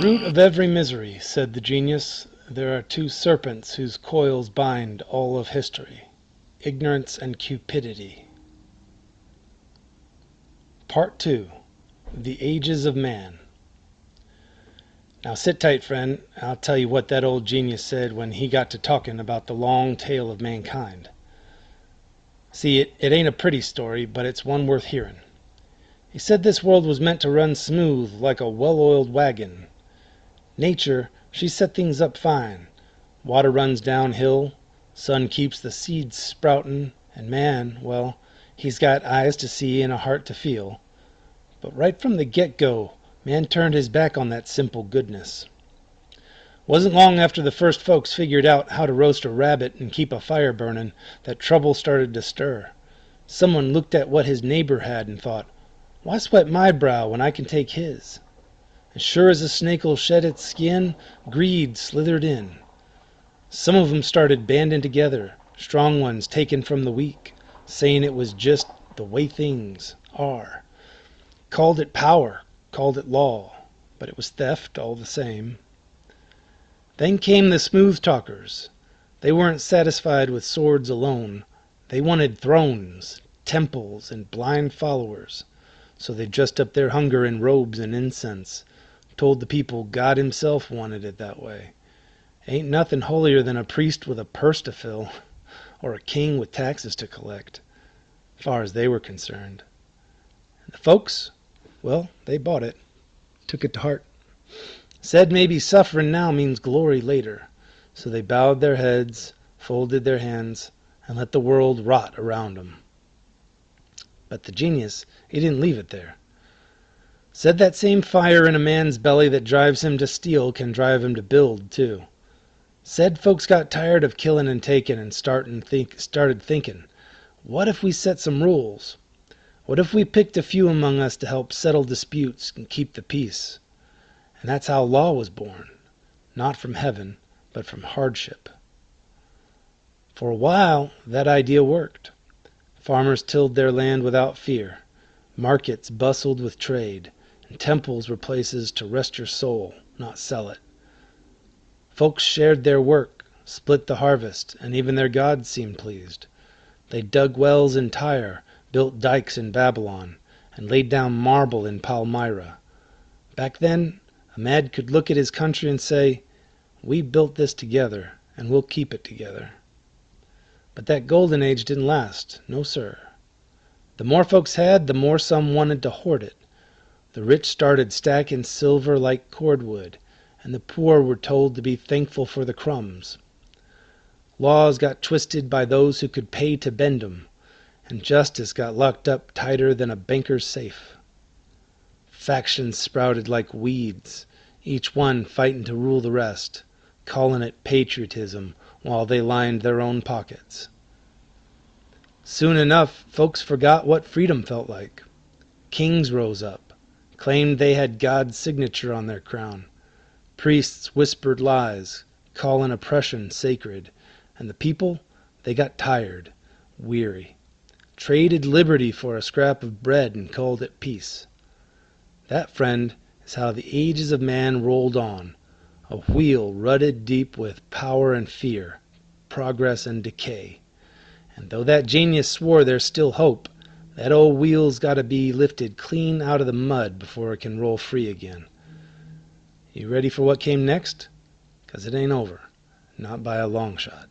root of every misery, said the genius, there are two serpents whose coils bind all of history, ignorance and cupidity. Part 2. The Ages of Man. Now sit tight, friend. I'll tell you what that old genius said when he got to talking about the long tale of mankind. See, it ain't a pretty story, but it's one worth hearing. He said this world was meant to run smooth like a well-oiled wagon. Nature, she set things up fine. Water runs downhill, sun keeps the seeds sproutin', and man, well, he's got eyes to see and a heart to feel. But right from the get-go, man turned his back on that simple goodness. Wasn't long after the first folks figured out how to roast a rabbit and keep a fire burning that trouble started to stir. Someone looked at what his neighbor had and thought, why sweat my brow when I can take his? As sure as a snake'll shed its skin, greed slithered in. Some of 'em started banding together, strong ones taken from the weak, saying it was just the way things are. Called it power, called it law, but it was theft all the same. Then came the smooth talkers. They weren't satisfied with swords alone. They wanted thrones, temples, and blind followers. So they dressed up their hunger in robes and incense, told the people God himself wanted it that way. Ain't nothing holier than a priest with a purse to fill, or a king with taxes to collect, far as they were concerned. And the folks, well, they bought it, took it to heart. Said maybe suffering now means glory later. So they bowed their heads, folded their hands, and let the world rot around them. But the genius, he didn't leave it there. Said that same fire in a man's belly that drives him to steal can drive him to build, too. Said folks got tired of killing and taking and started thinking, what if we set some rules? What if we picked a few among us to help settle disputes and keep the peace? And that's how law was born, not from heaven, but from hardship. For a while, that idea worked. Farmers tilled their land without fear. Markets bustled with trade, and temples were places to rest your soul, not sell it. Folks shared their work, split the harvest, and even their gods seemed pleased. They dug wells in Tyre, built dikes in Babylon, and laid down marble in Palmyra. Back then, a man could look at his country and say, we built this together, and we'll keep it together. But that golden age didn't last, no sir. The more folks had, the more some wanted to hoard it. The rich started stacking silver like cordwood, and the poor were told to be thankful for the crumbs. Laws got twisted by those who could pay to bend 'em, and justice got locked up tighter than a banker's safe. Factions sprouted like weeds, each one fighting to rule the rest, calling it patriotism while they lined their own pockets. Soon enough, folks forgot what freedom felt like. Kings rose up, claimed they had God's signature on their crown. Priests whispered lies, calling oppression sacred, and the people, they got tired, weary, traded liberty for a scrap of bread and called it peace. That, friend, is how the ages of man rolled on, a wheel rutted deep with power and fear, progress and decay. And though that genius swore there's still hope, that old wheel's got to be lifted clean out of the mud before it can roll free again. You ready for what came next? 'Cause it ain't over, not by a long shot.